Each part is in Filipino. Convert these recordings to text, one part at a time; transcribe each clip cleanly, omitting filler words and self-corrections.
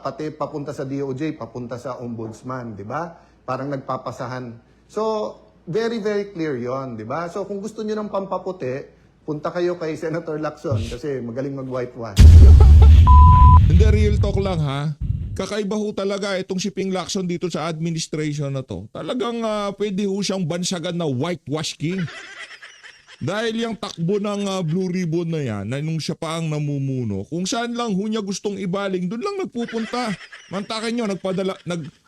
pati papunta sa DOJ, papunta sa ombudsman, di ba? Parang nagpapasahan. So, very, very clear yon, di ba? So, kung gusto nyo ng pampaputi, punta kayo kay Senator Lacson kasi magaling mag-whitewash. Hindi, real talk lang ha. Kakaiba ho talaga itong si Ping Lacson dito sa administration na to. Talagang pwede ho siyang bansagan na whitewash king. Dahil yung takbo ng Blue Ribbon na yan, na nung siya pa ang namumuno, kung saan lang ho niya gustong ibaling, doon lang nagpupunta. Mantakin nyo,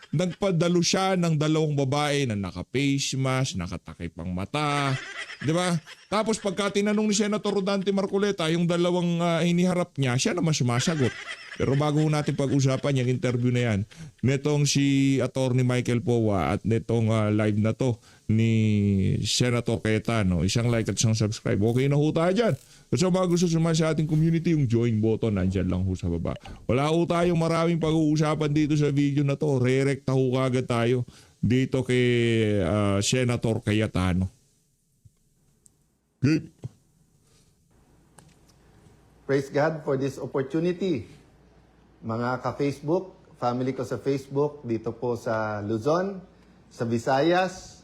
nagpadalo siya ng 2 babae na naka-face mask, nakatakip ang mata. Di ba? Tapos pagka tinanong ni Senator Rodante Marcoleta, yung 2 hiniharap niya, siya naman sumasagot. Pero bago natin pag-usapan yung interview na yan, netong si Attorney Michael Powa at netong live na to ni Senator Cayetano, isang like at isang subscribe. Okay na ho tayo dyan. At sa mga gusto sumali sa ating community, yung join button, nandyan lang ho sa baba. Wala ho tayong maraming pag-uusapan dito sa video na to. Re-recta ho kagad tayo dito kay Senator Cayetano. Good. Praise God for this opportunity. Mga ka-Facebook, family ko sa Facebook, dito po sa Luzon, sa Visayas,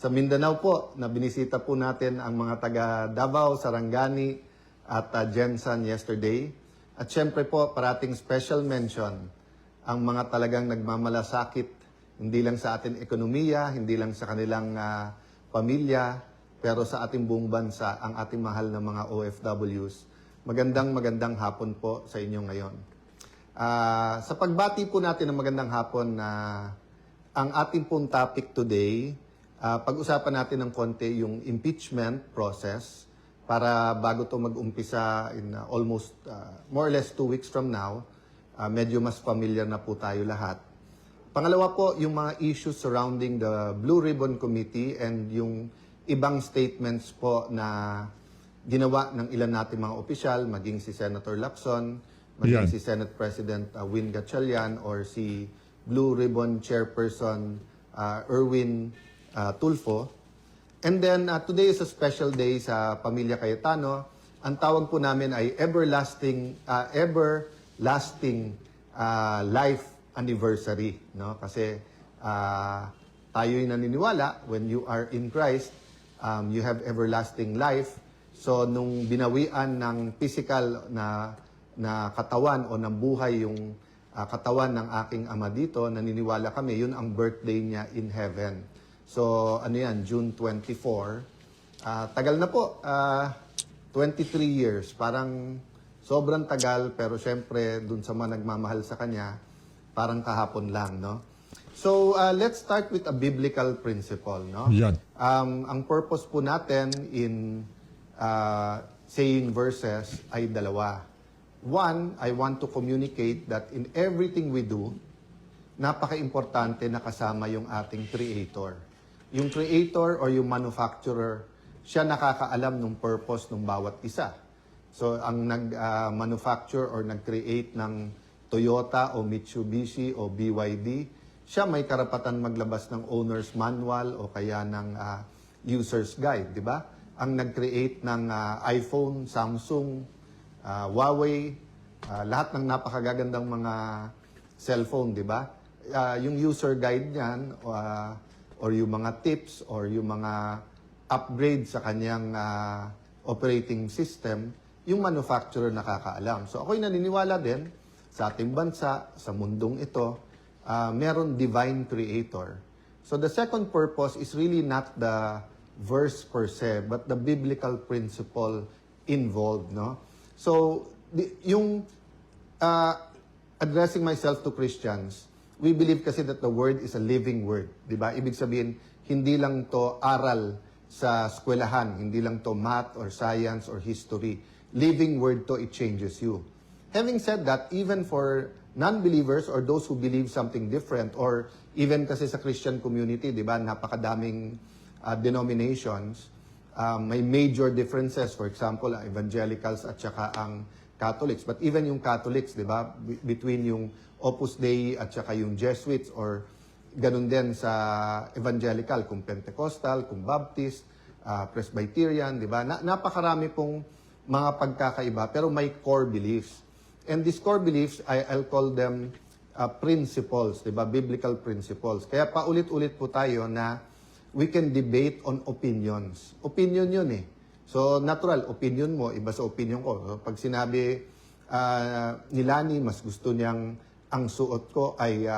sa Mindanao po, na binisita po natin ang mga taga Davao, Sarangani, at Jensan yesterday. At syempre po, parating special mention ang mga talagang nagmamalasakit, hindi lang sa ating ekonomiya, hindi lang sa kanilang pamilya, pero sa ating buong bansa, ang ating mahal na mga OFWs. Magandang hapon po sa inyo ngayon. Sa pagbati po natin ng magandang hapon na ang ating pong topic today, pag-usapan natin ng konti yung impeachment process para bago to mag-umpisa in almost more or less 2 weeks from now, medyo mas familiar na po tayo lahat. Pangalawa po, yung mga issues surrounding the Blue Ribbon Committee and yung ibang statements po na ginawa ng ilan natin mga opisyal, maging si Senator Lacson, maging si Senate President Win Gatchalian or si Blue Ribbon Chairperson Erwin Tulfo. And then today is a special day sa Pamilya Cayetano. Ang tawag po namin ay everlasting life anniversary, no? Kasi tayo'y naniniwala when you are in Christ, you have everlasting life. So nung binawian ng physical na katawan o ng buhay yung katawan ng aking ama dito, naniniwala kami, yun ang birthday niya in heaven. So, ano yan, June 24. Tagal na po, 23 years. Parang sobrang tagal, pero syempre, dun sa mga nagmamahal sa kanya, parang kahapon lang, no? So, let's start with a biblical principle, no? Yan. Ang purpose po natin in saying verses ay dalawa. One, I want to communicate that in everything we do, napaka-importante na kasama yung ating creator. Yung creator or yung manufacturer, siya nakakaalam ng purpose ng bawat isa. So, ang nag-manufacture or nag-create ng Toyota o Mitsubishi o BYD, siya may karapatan maglabas ng owner's manual o kaya ng user's guide, di ba? Ang nag-create ng iPhone, Samsung, Huawei, lahat ng napakagagandang mga cellphone, di ba? Yung user guide niyan or yung mga tips or yung mga upgrade sa kanyang operating system, yung manufacturer nakakaalam. So ako'y naniniwala din sa ating bansa, sa mundong ito, meron divine creator. So the second purpose is really not the verse per se, but the biblical principle involved, no? So, yung addressing myself to Christians, we believe kasi that the word is a living word. Di ba? Ibig sabihin, hindi lang to aral sa eskwelahan, hindi lang to math or science or history. Living word to, it changes you. Having said that, even for non-believers or those who believe something different, or even kasi sa Christian community, di ba, napakadaming denominations, may major differences, for example, evangelicals at saka ang Catholics. But even yung Catholics, di ba, between yung Opus Dei at saka yung Jesuits or ganun din sa evangelical, kung Pentecostal, kung Baptist, Presbyterian, di ba? Napakarami pong mga pagkakaiba, pero may core beliefs. And these core beliefs, I'll call them principles, 'di ba? Biblical principles. Kaya paulit-ulit po tayo na we can debate on opinions. Opinion 'yun eh. So natural, opinion mo iba sa opinion ko. So, pag sinabi ni Lani, mas gusto niyang ang suot ko ay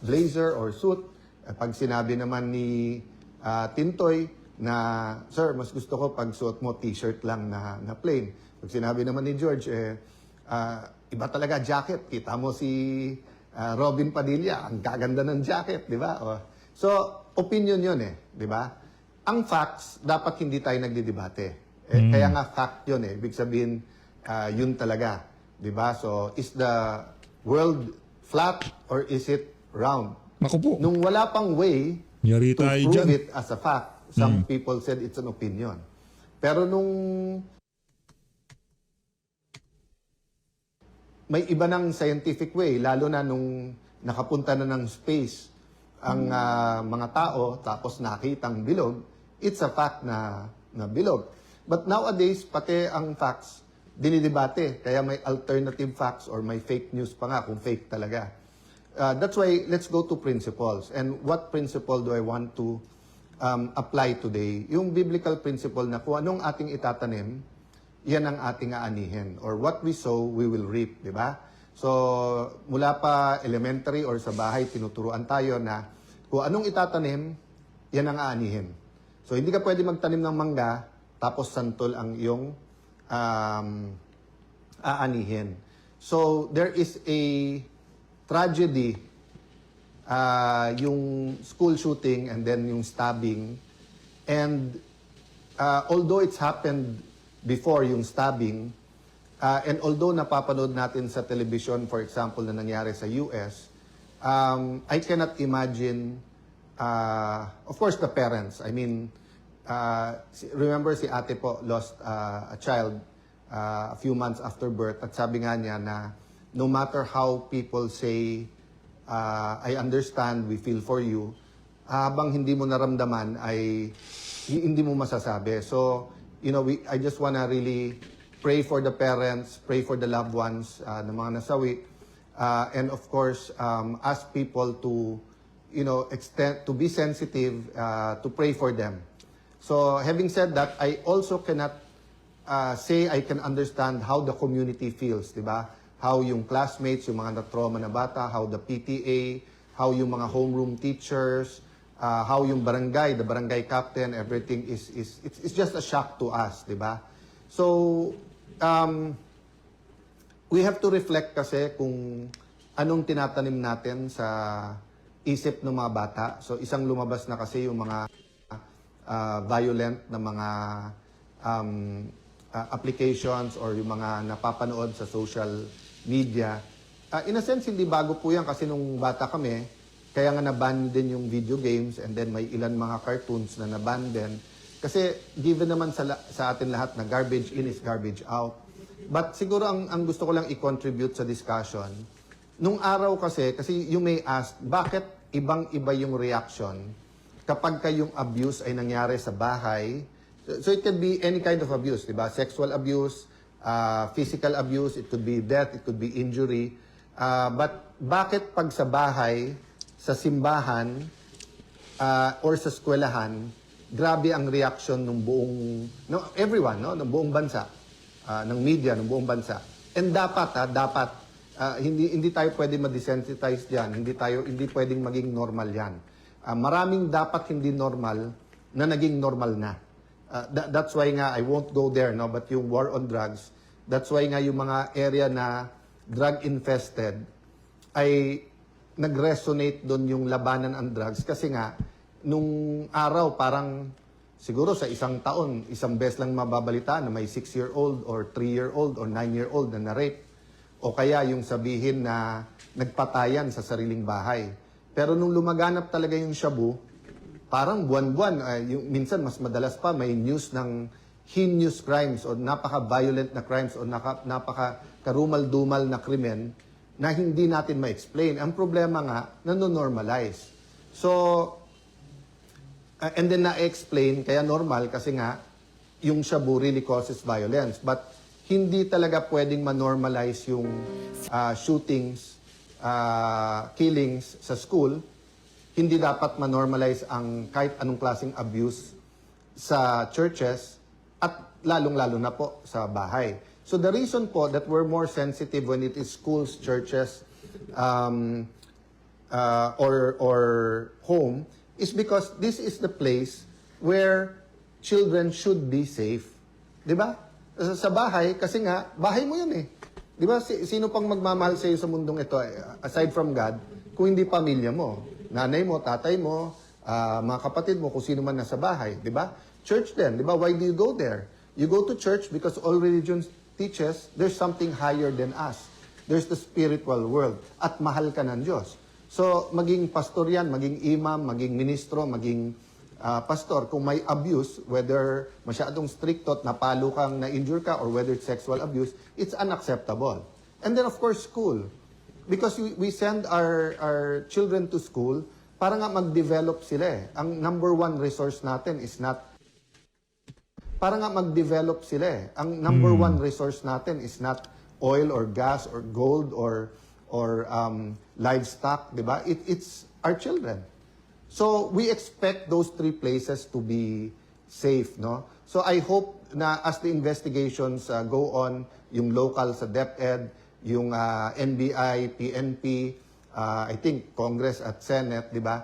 blazer or suit. Pag sinabi naman ni Tintoy na, sir, mas gusto ko pag suot mo t-shirt lang na plain. Pag sinabi naman ni George, iba talaga jacket. Kita mo si Robin Padilla, ang gaganda ng jacket, di ba? So, opinion yun eh, di ba? Ang facts, dapat hindi tayo nagdidebate. Kaya nga fact yun eh. Ibig sabihin, yun talaga. Di ba? So, is the world flat or is it round? Naku po. Nung wala pang way Yari to tayo prove dyan. it as a fact, some people said it's an opinion. Pero nung may iba ng scientific way, lalo na nung nakapunta na ng space ang mga tao, tapos nakitang bilog, it's a fact na bilog. But nowadays, pati ang facts, dinidebate. Kaya may alternative facts or may fake news pa nga kung fake talaga. That's why let's go to principles. And what principle do I want to apply today? Yung biblical principle na kung anong ating itatanim, yan ang ating aanihin. Or what we sow, we will reap, di ba? So, mula pa elementary or sa bahay, tinuturuan tayo na kung anong itatanim, yan ang aanihin. So, hindi ka pwede magtanim ng mangga, tapos santol ang iyong aanihin. So, there is a tragedy, yung school shooting and then yung stabbing. And although it's happened before yung stabbing, and although napapanood natin sa television, for example, na nangyari sa US, I cannot imagine, of course, the parents. I mean, remember si ate po lost a child a few months after birth, at sabi nga niya na no matter how people say, I understand, we feel for you, habang hindi mo naramdaman ay hindi mo masasabi. So, you know, I just wanna really pray for the parents, pray for the loved ones ng mga nasawi, and of course, ask people to, you know, to be sensitive, to pray for them. So, having said that, I also cannot say I can understand how the community feels, di ba? How yung classmates, yung mga na-trauma na bata, how the PTA, how yung mga homeroom teachers, how yung barangay, the barangay captain, everything it's just a shock to us, di ba? So, we have to reflect kasi kung anong tinatanim natin sa isip ng mga bata. So, isang lumabas na kasi yung mga violent na mga applications or yung mga napapanood sa social media. In a sense, hindi bago po yan kasi nung bata kami, kaya nga naban din yung video games and then may ilan mga cartoons na naban din. Kasi given naman sa atin lahat na garbage in is garbage out. But siguro ang gusto ko lang i-contribute sa discussion, nung araw kasi you may ask, bakit ibang-iba yung reaction kapag yung abuse ay nangyari sa bahay? So it can be any kind of abuse, di ba? Sexual abuse, physical abuse, it could be death, it could be injury. But bakit pag sa bahay, sa simbahan, or sa eskwelahan, grabe ang reaction ng buong, everyone, ng buong bansa, ng media, ng buong bansa. And dapat, hindi tayo pwede ma-desensitize diyan, hindi pwedeng maging normal yan. Maraming dapat hindi normal na naging normal na. That's why nga, I won't go there, no? But yung war on drugs, that's why nga yung mga area na drug-infested ay nag-resonate doon yung labanan ang drugs. Kasi nga, nung araw parang siguro sa isang taon, isang beses lang mababalita na may 6-year-old or 3-year-old or 9-year-old na na-rape. O kaya yung sabihin na nagpatayan sa sariling bahay. Pero nung lumaganap talaga yung shabu, parang buwan-buwan, minsan mas madalas pa, may news ng heinous crimes o napaka-violent na crimes o napaka-karumal-dumal na krimen na hindi natin ma-explain. Ang problema nga, nanonormalize. So, and then na-explain, kaya normal kasi nga, yung shabu really causes violence. But hindi talaga pwedeng ma-normalize yung shootings killings sa school, hindi dapat ma-normalize ang kahit anong klaseng abuse sa churches at lalong-lalo na po sa bahay. So the reason po that we're more sensitive when it is schools, churches, or home is because this is the place where children should be safe. 'Di ba? Sa bahay, kasi nga, bahay mo yun eh. 'Di ba? Sino pang magmamahal sa iyo sa mundong ito, aside from God, kung hindi pamilya mo? Nanay mo, tatay mo, mga kapatid mo, kung sino man nasa bahay. 'Di ba? Church din, 'di ba? Why do you go there? You go to church because all religions teaches there's something higher than us. There's the spiritual world. At mahal ka ng Diyos. So, maging pastor yan, maging imam, maging ministro, maging pastor, kung may abuse, whether masyadong stricto at napalo kang, na-injure ka, or whether it's sexual abuse, it's unacceptable. And then, of course, school. Because we send our children to school para nga mag-develop sila eh. Ang number one resource natin is not para nga mag-develop sila eh. Ang number one resource natin is not oil or gas or gold or livestock, di ba? It's our children. So we expect those three places to be safe, no? So I hope na as the investigations go on, yung local sa DepEd, yung NBI, PNP, I think Congress at Senate, di ba?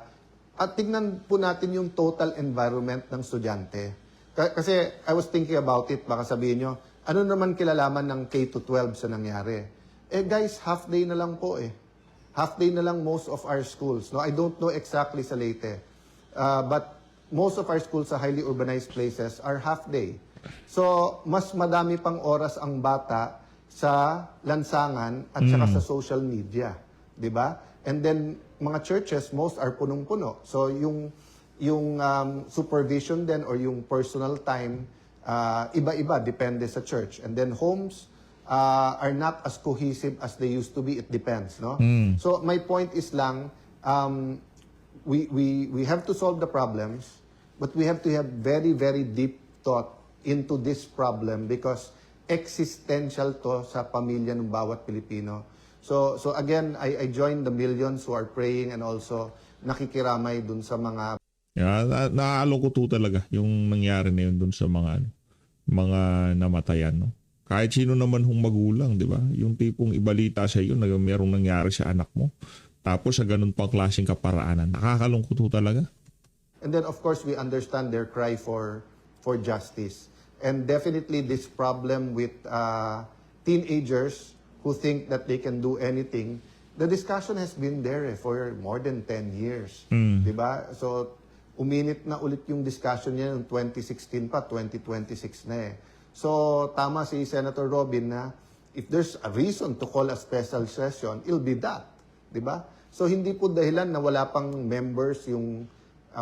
At tignan po natin yung total environment ng estudyante. Kasi I was thinking about it, baka sabihin nyo, ano naman kilalaman ng K-12 sa nangyari? Eh guys, half day na lang po eh. Half day na lang most of our schools. No, I don't know exactly sa Leyte. But most of our schools sa highly urbanized places are half day. So, mas madami pang oras ang bata sa lansangan at saka sa social media. 'Di ba? And then, mga churches, most are punong-puno. So, yung supervision then or yung personal time, iba-iba, depende sa church. And then homes are not as cohesive as they used to be. It depends, no? So my point is lang, we have to solve the problems, but we have to have very, very deep thought into this problem because existential to sa pamilya ng bawat Pilipino. So again, I join the millions who are praying and also nakikiramay dun sa mga Naaaloko talaga yung nangyari na yun dun sa mga namatayan, no? Kahit sino naman hong magulang, di ba? Yung tipong ibalita sa iyo na merong nangyari sa anak mo. Tapos sa ganun pang klaseng kaparaanan. Nakakalungkot talaga. And then of course we understand their cry for justice. And definitely this problem with teenagers who think that they can do anything, the discussion has been there for more than 10 years. Di ba? So uminit na ulit yung discussion niya noong 2016 pa, 2026 na eh. So, tama si Senator Robin na if there's a reason to call a special session, it'll be that. Di ba? So, hindi po dahilan na wala pang members yung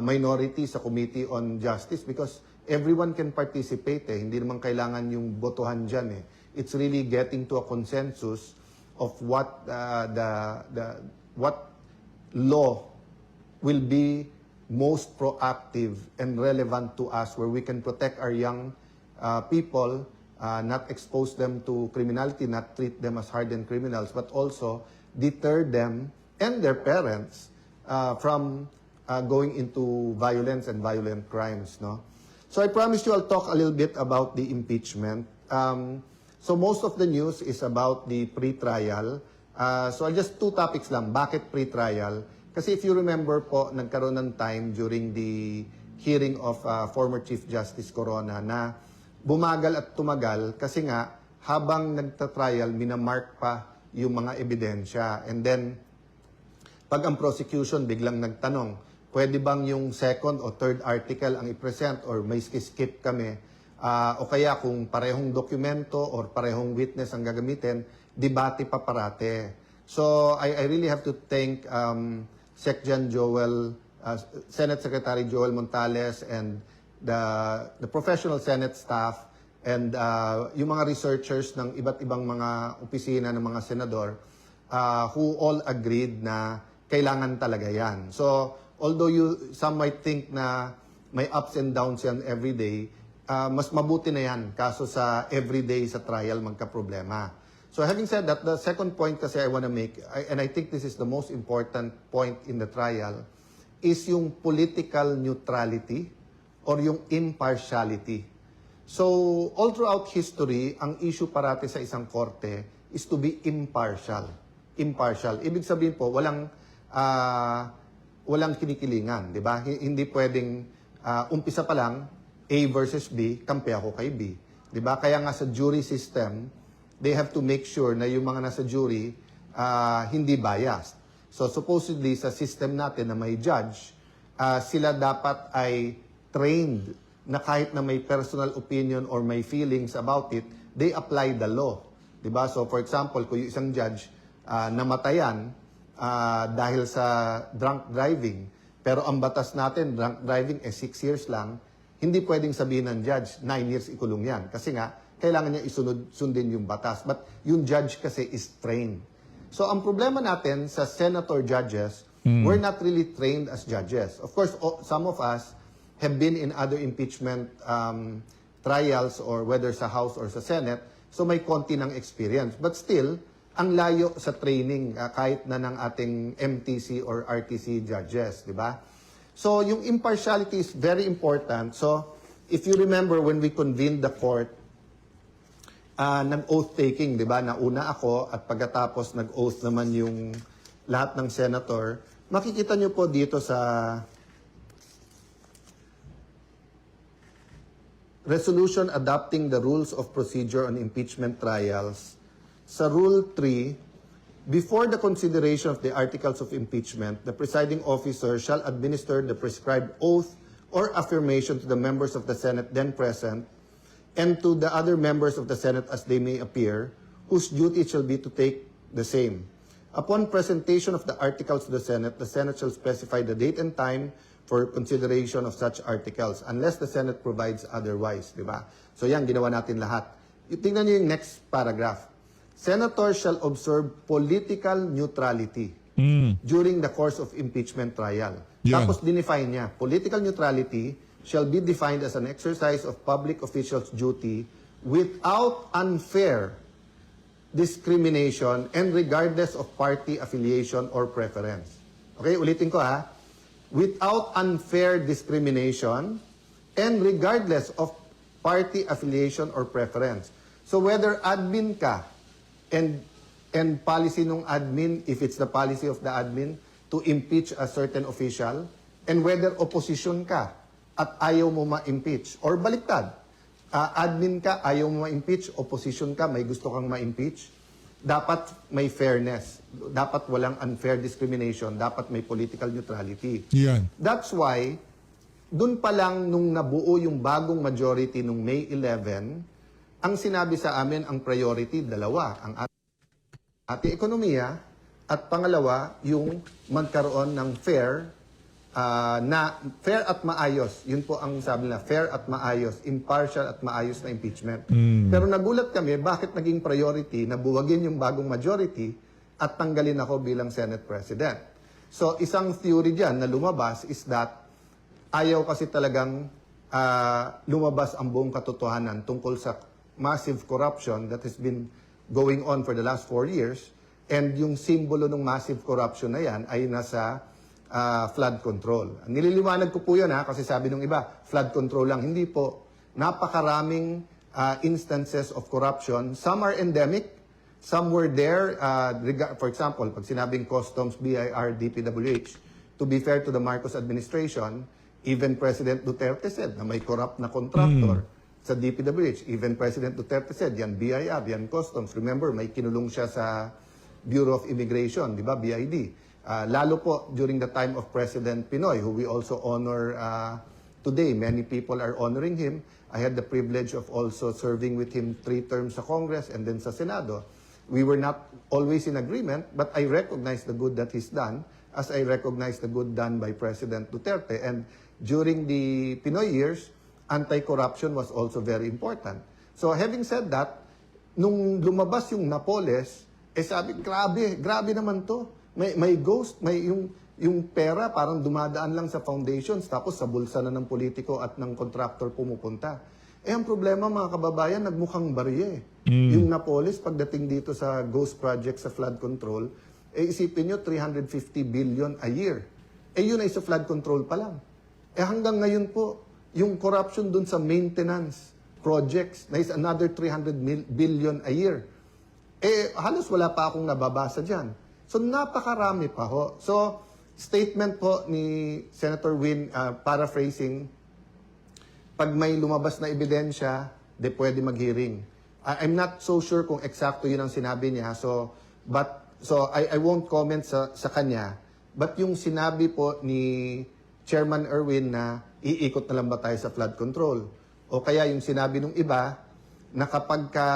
minority sa Committee on Justice because everyone can participate eh. Hindi naman kailangan yung botohan dyan eh. It's really getting to a consensus of what what law will be most proactive and relevant to us where we can protect our young people, not expose them to criminality, not treat them as hardened criminals, but also deter them and their parents from going into violence and violent crimes. No? So I promise you I'll talk a little bit about the impeachment. So most of the news is about the pre-trial. So just two topics lang. Bakit pre-trial? Kasi if you remember po, nagkaroon ng time during the hearing of former Chief Justice Corona na bumagal at tumagal kasi nga habang nagtatrial, minamark pa yung mga ebidensya. And then, pag ang prosecution biglang nagtanong, pwede bang yung second o third article ang i-present or may skip kami? O kaya kung parehong dokumento or parehong witness ang gagamitin, debate pa parate. So, I really have to thank Secjan Joel, Senate Secretary Joel Montales and the professional Senate staff and yung mga researchers ng iba't ibang mga opisina ng mga senador who all agreed na kailangan talaga yan. So, although some might think na may ups and downs yan everyday, mas mabuti na yan kaso sa everyday sa trial magka-problema. So having said that, the second point kasi I want to make, and I think this is the most important point in the trial, is yung political neutrality or yung impartiality. So all throughout history, ang issue parati sa isang korte is to be impartial. Impartial. Ibig sabihin po, walang kinikilingan, di ba? Hindi pwedeng umpisa pa lang A versus B, kampi ako kay B. Di ba? Kaya nga sa jury system, they have to make sure na yung mga nasa jury hindi biased. So supposedly sa system natin na may judge, sila dapat ay trained na kahit na may personal opinion or may feelings about it, they apply the law. Diba? So for example, kung yung isang judge namatayan dahil sa drunk driving, pero ang batas natin, drunk driving 6 years lang, hindi pwedeng sabihin ng judge, 9 years ikulong yan. Kasi nga, kailangan niya sundin yung batas. But yung judge kasi is trained. So ang problema natin sa senator judges, we're not really trained as judges. Of course, some of us have been in other impeachment trials or whether sa House or sa Senate, so may konti ng experience. But still, ang layo sa training kahit na ng ating MTC or RTC judges, di ba? So yung impartiality is very important. So if you remember when we convened the court, nag-oath taking, di ba? Nauna ako at pagkatapos nag-oath naman yung lahat ng senator. Makikita nyo po dito sa resolution adopting the rules of procedure on impeachment trials. Sa Rule 3, before the consideration of the articles of impeachment, the presiding officer shall administer the prescribed oath or affirmation to the members of the Senate then present and to the other members of the Senate as they may appear, whose duty shall be to take the same. Upon presentation of the articles to the Senate shall specify the date and time for consideration of such articles, unless the Senate provides otherwise, di ba? So yan, ginawa natin lahat. Tingnan niyo yung next paragraph. Senators shall observe political neutrality during the course of impeachment trial. Yan. Tapos dinefine niya, political neutrality shall be defined as an exercise of public officials' duty without unfair discrimination and regardless of party affiliation or preference. Okay, ulitin ko ha. Without unfair discrimination and regardless of party affiliation or preference. So whether admin ka and policy ng admin, if it's the policy of the admin to impeach a certain official, and whether opposition ka at ayaw mo ma-impeach, or baliktad, admin ka, ayaw mo ma-impeach, opposition ka, may gusto kang ma-impeach, dapat may fairness, dapat walang unfair discrimination, dapat may political neutrality. Yan. That's why, dun pa lang nung nabuo yung bagong majority nung May 11, ang sinabi sa amin ang priority, dalawa, ang ating ekonomiya, at pangalawa, yung magkaroon ng fair at maayos. Yun po ang sabi nila, fair at maayos, impartial at maayos na impeachment. Pero nagulat kami, bakit naging priority na buwagin yung bagong majority at tanggalin ako bilang Senate President. So isang theory dyan na lumabas is that ayaw kasi talagang lumabas ang buong katotohanan tungkol sa massive corruption that has been going on for the last 4 years, and yung simbolo ng massive corruption na yan ay nasa flood control. Nililiwanag ko po yun kasi sabi nung iba, flood control lang. Hindi po. Napakaraming instances of corruption. Some are endemic. Some were there. For example, pag sinabing customs, BIR, DPWH, to be fair to the Marcos administration, even President Duterte said na may corrupt na contractor sa DPWH. Even President Duterte said, yan BIR, yan customs. Remember, may kinulong siya sa Bureau of Immigration, di ba, BID. Lalo po during the time of President Pinoy, who we also honor today. Many people are honoring him. I had the privilege of also serving with him 3 terms sa Congress and then sa Senado. We were not always in agreement, but I recognize the good that he's done, as I recognize the good done by President Duterte. And during the Pinoy years, anti-corruption was also very important. So having said that, nung lumabas yung Napoles, sabi, grabe naman to. May ghost, may yung pera parang dumadaan lang sa foundations tapos sa bulsa na ng politiko at ng contractor pumupunta. Ang problema mga kababayan, nagmukhang barya eh. Yung Napolis, pagdating dito sa ghost project sa flood control, isipin nyo 350 billion a year. Yun ay sa flood control pa lang. Hanggang ngayon po, yung corruption dun sa maintenance projects na is another 300 billion a year. Halos wala pa akong nababasa dyan. So, napakarami pa ho. So, statement po ni Senator Win, paraphrasing, pag may lumabas na ebidensya, pwede mag-hearing. I'm not so sure kung eksakto yun ang sinabi niya. So I won't comment sa kanya. But yung sinabi po ni Chairman Erwin na iikot na lang ba tayo sa flood control? O kaya yung sinabi ng iba na kapag ka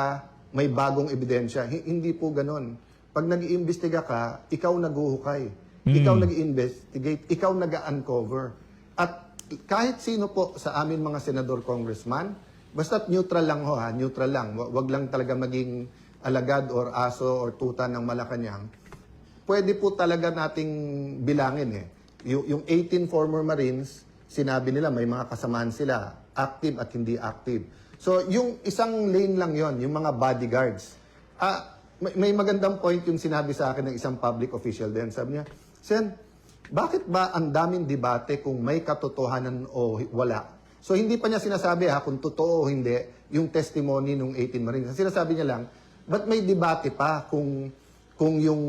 may bagong ebidensya, hindi po ganon. Pag nag-iimbestiga ka, ikaw naghuhukay. Ikaw nag-investigate. Ikaw nag-uncover. At kahit sino po sa amin mga senador, congressman, basta't neutral lang ho ha, neutral lang. Wag lang talaga maging alagad or aso or tuta ng Malacanang. Pwede po talaga nating bilangin eh. Yung 18 former Marines, sinabi nila may mga kasamaan sila, active at hindi active. So yung isang lane lang yon, yung mga bodyguards. May magandang point yung sinabi sa akin ng isang public official din. Sabi niya, Sen, bakit ba ang daming debate kung may katotohanan o wala? So hindi pa niya sinasabi kung totoo o hindi yung testimony ng 18 Marines. Sinasabi niya lang, ba't may debate pa kung yung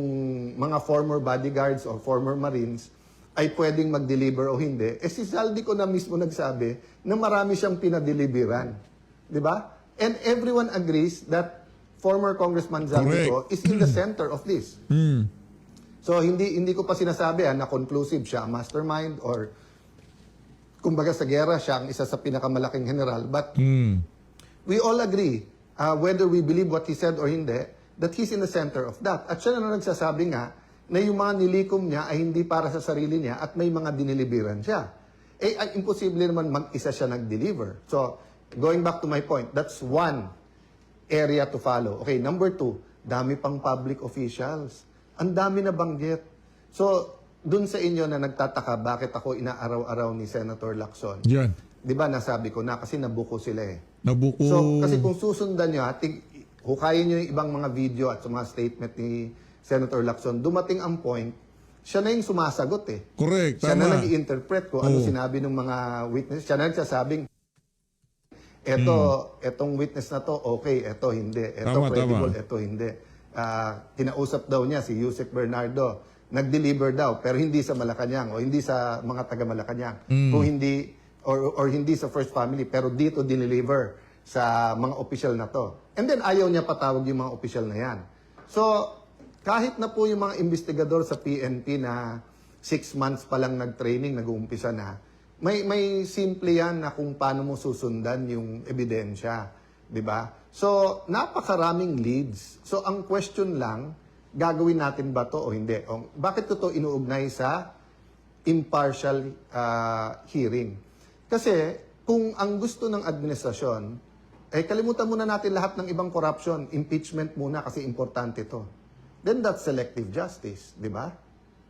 mga former bodyguards or former Marines ay pwedeng mag-deliver o hindi? Si Zaldico na mismo nagsabi na marami siyang pinadeliveran. Di ba? And everyone agrees that former Congressman Zaldico is in the center of this. So hindi ko pa sinasabi na conclusive siya ang mastermind or kumbaga sa gera siya ang isa sa pinakamalaking general. But we all agree, whether we believe what he said or hindi, that he's in the center of that. At siya na nagsasabi nga na yung mga nilikom niya ay hindi para sa sarili niya at may mga diniliberan siya. Ay imposible naman mag-isa siya nag-deliver. So, going back to my point, that's one area to follow. Okay, number 2, dami pang public officials. Ang dami na banggit. So, dun sa inyo na nagtataka bakit ako inaaraw-araw ni Senator Lacson. Yan. Di ba nasabi ko na kasi nabuko sila eh. Nabuko. So, kasi kung susundan nyo, hukayin nyo yung ibang mga video at mga statement ni Senator Lacson, dumating ang point, siya na yung sumasagot eh. Correct, Siya tama. na nag-i-interpret ko ano sinabi ng mga witness. Siya na nagsasabing, etong witness na to, okay, eto hindi. Eto Tama, credible, tama. eto hindi. Kinausap daw niya si Yusek Bernardo, nag-deliver daw, pero hindi sa Malacanang o hindi sa mga taga Malacanang. Kung hindi, or hindi sa First Family, pero dito dineliver sa mga opisyal na to. And then ayaw niya patawag yung mga opisyal na yan. So, kahit na po yung mga investigador sa PNP na 6 months pa lang nag-training, nag-uumpisa na, may simple yan na kung paano mo susundan yung ebidensya. Di ba? So, napakaraming leads. So, ang question lang, gagawin natin ba to o hindi? O, bakit ko to inuugnay sa impartial hearing? Kasi, kung ang gusto ng administrasyon, kalimutan muna natin lahat ng ibang corruption, impeachment muna kasi importante to. Then that's selective justice, di ba?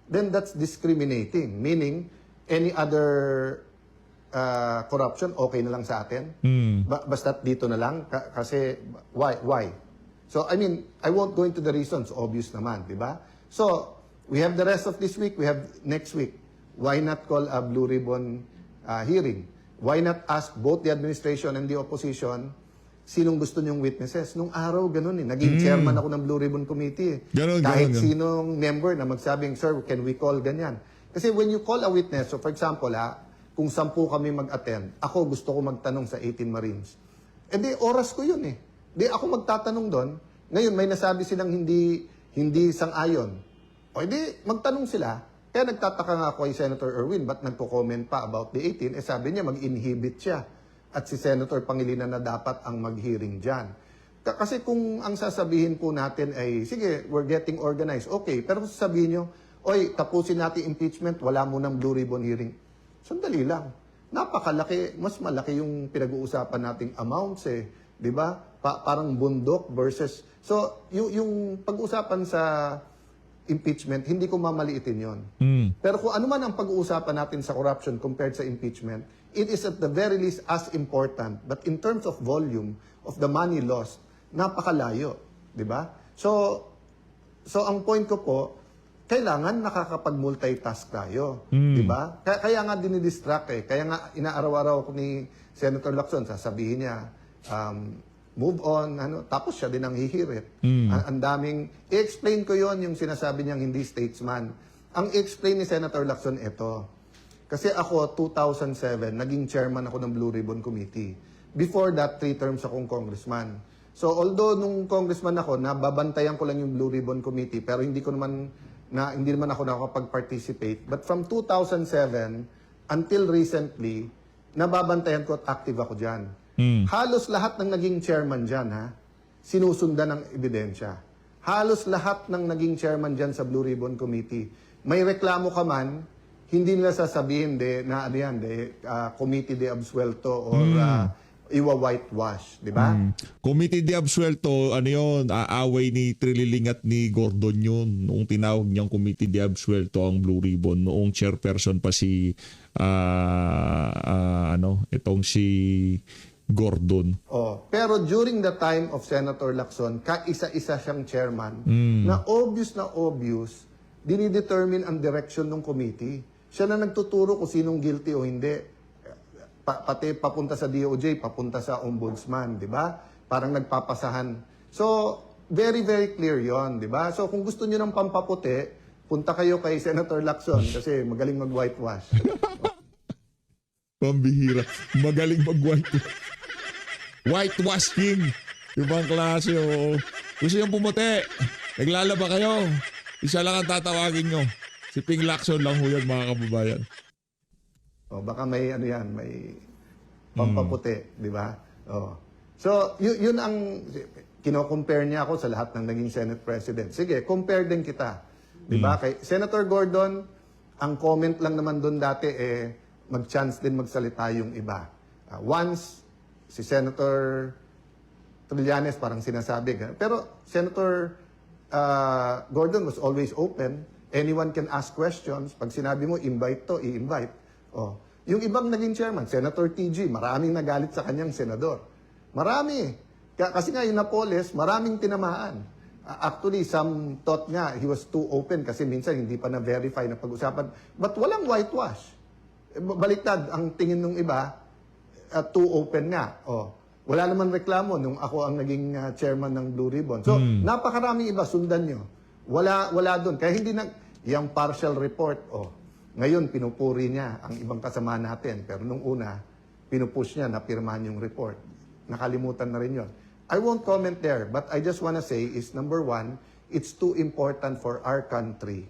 Then that's discriminating, meaning any other corruption, okay na lang sa atin. Basta't dito na lang, kasi why? So, I mean, I won't go into the reasons, obvious naman, di ba? So, we have the rest of this week, we have next week. Why not call a Blue Ribbon hearing? Why not ask both the administration and the opposition sinong gusto niyong witnesses? Nung araw, ganun eh. Naging chairman ako ng Blue Ribbon Committee eh. Kahit sinong member na magsabing, sir, can we call ganyan? Kasi when you call a witness, so for example, kung 10 kami mag-attend, ako gusto ko magtanong sa 18 Marines. Di oras ko yun eh. Di ako magtatanong doon. Ngayon, may nasabi silang hindi sang-ayon. O di, magtanong sila. Kaya nagtataka nga ako kay Senator Erwin, ba't nagko-comment pa about the 18? Sabi niya, mag-inhibit siya. At si Senator Pangilinan na dapat ang mag-hearing dyan. Kasi kung ang sasabihin po natin ay, sige, we're getting organized. Okay, pero kung sasabihin nyo, oy, tapusin natin impeachment, wala mo ng Blue Ribbon hearing. Sandali lang. Napakalaki, mas malaki yung pinag-uusapan nating amounts eh. Di ba? Parang bundok versus... So, yung pag-usapan sa impeachment, hindi ko mamaliitin yon. Pero kung ano man ang pag-uusapan natin sa corruption compared sa impeachment, it is at the very least as important. But in terms of volume of the money lost, napakalayo. Di ba? So ang point ko po, kailangan nakakapag-multitask tayo. Di ba? Kaya nga dinidistract eh. Kaya nga inaaraw-araw ko ni Senator Lacson, sasabihin niya, move on, tapos siya din ang hihirit. Ang daming, i-explain ko yon yung sinasabi niyang hindi statesman. Ang i-explain ni Senator Lacson ito. Kasi ako, 2007, naging chairman ako ng Blue Ribbon Committee. Before that, 3 terms akong congressman. So although nung congressman ako, nababantayan ko lang yung Blue Ribbon Committee, pero hindi naman ako nakapag-participate. But from 2007 until recently, nababantayan ko at active ako dyan. Halos lahat ng naging chairman dyan, sinusundan ng ebidensya. Halos lahat ng naging chairman dyan sa Blue Ribbon Committee. May reklamo ka man, hindi nila sasabihin committee de absuelto or iwa-whitewash, di ba? Committee de absuelto, ano yun, aaway ni Trililing at ni Gordon yun. Noong tinawag niyang Committee de absuelto ang Blue Ribbon, noong chairperson pa si, itong si Gordon. Pero during the time of Senator Lacson, kaisa-isa siyang chairman na obvious, dinidetermine ang direction ng committee. Siya na nagtuturo kung sinong guilty o hindi. Pati papunta sa DOJ, papunta sa ombudsman, di ba? Parang nagpapasahan. So, very, very clear yon, di ba? So, kung gusto niyo ng pampaputi, punta kayo kay Senator Lacson kasi magaling mag-whitewash. Pambihira. Magaling mag-whitewash. Whitewash king. Ibang klase, oo. Gusto niyong pumuti. Naglalaba kayo. Isa lang ang tatawagin nyo. Si Ping Lacson lang ho yan, mga kababayan. Baka may may pampaputi, di ba? So, yun ang kino-compare niya ako sa lahat ng naging Senate President. Sige, compare din kita. Di ba? Kay Senator Gordon, ang comment lang naman doon dati mag-chance din magsalita yung iba. Once, si Senator Trillanes parang sinasabi. Pero Senator Gordon was always open. Anyone can ask questions. Pag sinabi mo, invite to, i-invite. Yung ibang naging chairman, Senator TG, maraming nagalit sa kanyang senador. Marami. Kasi nga yung Napoles, maraming tinamaan. Actually, some thought nga he was too open kasi minsan hindi pa na-verify na pag-usapan. But walang whitewash. Baliktad, ang tingin ng iba, too open nga. Wala naman reklamo nung ako ang naging chairman ng Blue Ribbon. So, napakaraming iba, sundan nyo. Wala doon. Kaya hindi yung partial report, ngayon, pinupuri niya ang ibang kasama natin. Pero nung una, pinupush niya na pirmahan yung report. Nakalimutan na rin yon. I won't comment there, but I just want to say is, number one, it's too important for our country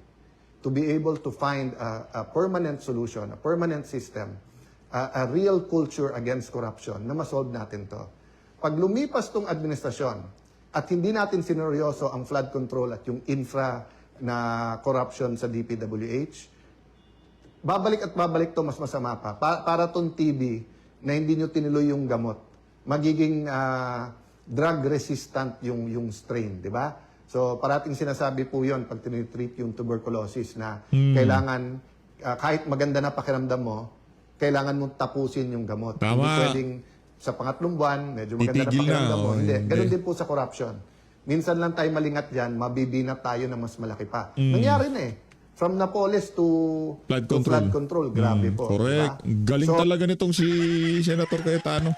to be able to find a permanent solution, a permanent system, a real culture against corruption na masolve natin to. Pag lumipas tong administrasyon at hindi natin sineryoso ang flood control at yung infra na corruption sa DPWH, babalik to mas masama pa. Para tong TB na hindi nyo tinuloy yung gamot. Magiging drug resistant yung strain, di ba? So parating sinasabi po yon pag tinitreat yung tuberculosis na kailangan, kahit maganda na pakiramdam mo, kailangan mong tapusin yung gamot. Tama. Hindi pwedeng sa pangatlong buwan, medyo maganda na Titigil pakiramdam mo. hindi. Ganun din po sa corruption. Minsan lang tayo malingat dyan, mabibinat tayo na mas malaki pa. Nangyari na eh. From Napoles to flood control. Grabe po. Correct. Diba? Galing talaga nitong si Senator Cayetano.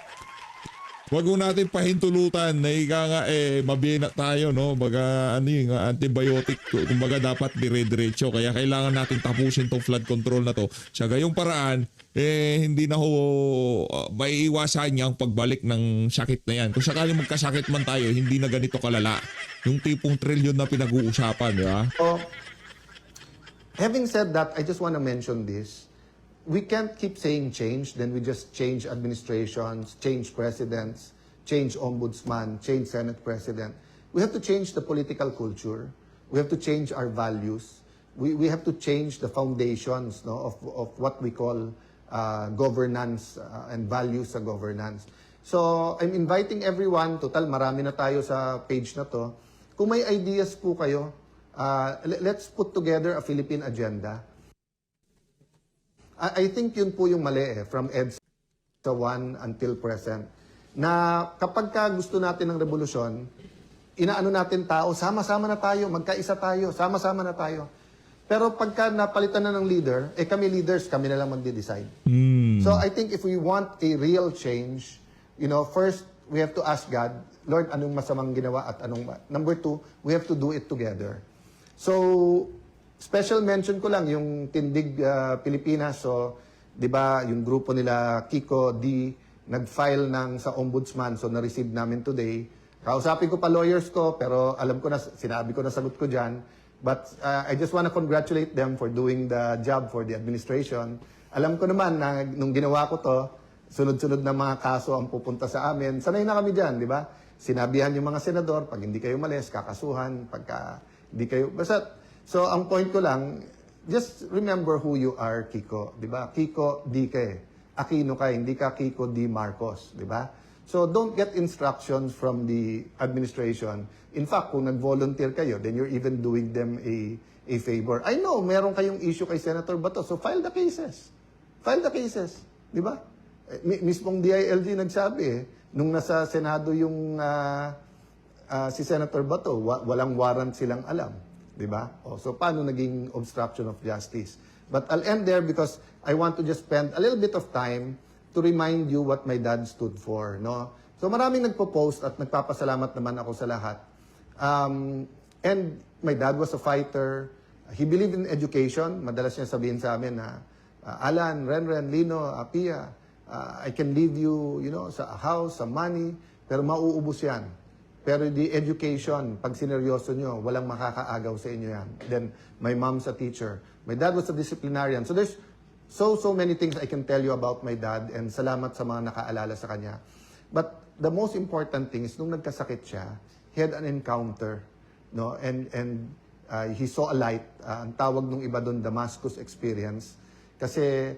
Wag mo natin pahintulutan na ika nga mabina tayo, no? Baga antibiotic, kumbaga dapat dire-diretso. Kaya kailangan natin tapusin tong flood control na to. Sa gayong paraan, hindi na maiiwasan niya ang pagbalik ng sakit na yan. Kung sakaling magkasakit man tayo, hindi na ganito kalala. Yung tipong trilyon na pinag-uusapan, di ba? Having said that, I just want to mention this. We can't keep saying change, then we just change administrations, change presidents, change ombudsman, change Senate president. We have to change the political culture. We have to change our values. We have to change the foundations of what we call governance and values sa governance. So, I'm inviting everyone, total marami na tayo sa page na to. Kung may ideas po kayo, let's put together a Philippine agenda. I think yun po yung mali from EDSA 1 until present. Na kapag ka gusto natin ng revolusyon, inaano natin tao, sama-sama na tayo, magkaisa tayo, sama-sama na tayo. Pero pagka napalitan na ng leader, kami leaders, kami na lang magde-decide. So I think if we want a real change, first, we have to ask God, Lord, anong masamang ginawa at anong... Number 2, we have to do it together. So, special mention ko lang yung Tindig Pilipinas. So, 'di ba, yung grupo nila Kiko D nag-file sa ombudsman, so na-receive namin today. Kausapin ko pa lawyers ko, pero alam ko na, sinabi ko na sagot ko diyan. But I just want to congratulate them for doing the job for the administration. Alam ko naman na nung ginawa ko to, sunod-sunod na mga kaso ang pupunta sa amin. Sanay na kami diyan, 'di ba? Sinabihan yung mga senador, pag hindi kayo malis, kakasuhan, pagka hindi kayo... Basta, so, ang point ko lang, just remember who you are, Kiko. Di ba? Kiko D. Aquino ka, hindi ka Kiko D. Marcos. Di ba? So, don't get instructions from the administration. In fact, kung nag-volunteer kayo, then you're even doing them a favor. I know, meron kayong issue kay Senator Bato, so file the cases. File the cases. Di ba? Mismong DILG nagsabi nung nasa Senado yung si Senator Bato, walang warrant silang alam. Di ba? So, paano naging obstruction of justice? But I'll end there because I want to just spend a little bit of time to remind you what my dad stood for. No? So, maraming nagpo-post at nagpapasalamat naman ako sa lahat. And my dad was a fighter. He believed in education. Madalas niya sabihin sa amin na, Alan, Renren, Lino, Pia, I can leave you, sa house, sa money, pero mauubos yan. Pero the education, pag sineryoso nyo, walang makakaagaw sa inyo yan. Then, my mom's a teacher. My dad was a disciplinarian. So there's so many things I can tell you about my dad, and salamat sa mga nakaalala sa kanya. But the most important thing is, nung nagkasakit siya, he had an encounter, no? And he saw a light. Ang tawag nung iba doon, Damascus experience. Kasi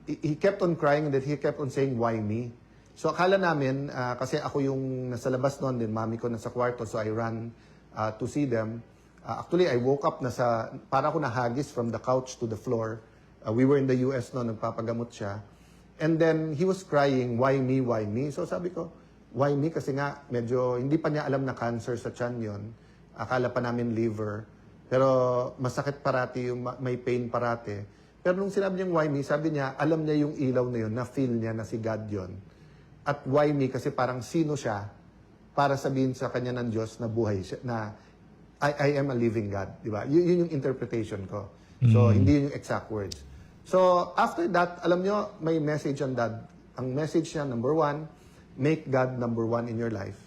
he kept on crying and that he kept on saying, why me? So akala namin, kasi ako yung nasa labas noon, din mami ko nasa kwarto, so I ran to see them. Actually, I woke up para ako nahagis from the couch to the floor. We were in the US noon, nagpapagamot siya. And then he was crying, why me, why me? So sabi ko, why me? Kasi nga, medyo hindi pa niya alam na cancer sa tiyan yun. Akala pa namin liver. Pero masakit parati, may pain parati. Pero nung sinabi niyang why me, sabi niya, alam niya yung ilaw na yun, na-feel niya na si God yun. At why me, kasi parang sino siya para sabihin sa kanya ng Diyos na buhay siya, na I am a living God. Di ba? Yun yung interpretation ko. So, hindi yun yung exact words. So, after that, alam niyo, may message on Dad. Ang message niya, number 1, make God number 1 in your life.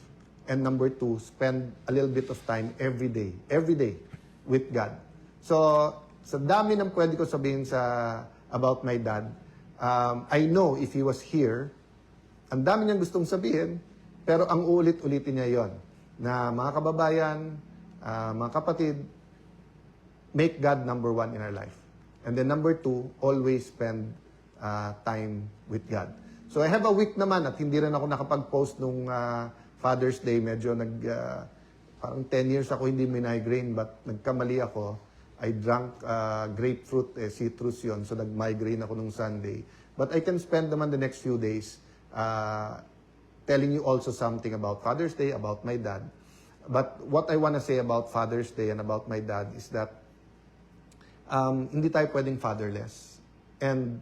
And number 2, spend a little bit of time every day with God. So, sa dami ng pwede ko sabihin about my dad, I know if he was here, ang dami niyang gustong sabihin, pero ang ulit-ulitin niya yon na mga kababayan, mga kapatid, make God number 1 in our life. And then number 2, always spend time with God. So I have a week naman at hindi rin ako nakapag-post nung Father's Day. Medyo parang 10 years ako hindi may migraine, but nagkamali ako. I drank grapefruit, citrus yun, so nag-migraine ako nung Sunday. But I can spend naman the next few days telling you also something about Father's Day, about my dad. But what I want to say about Father's Day and about my dad is that hindi tayo pwedeng fatherless. And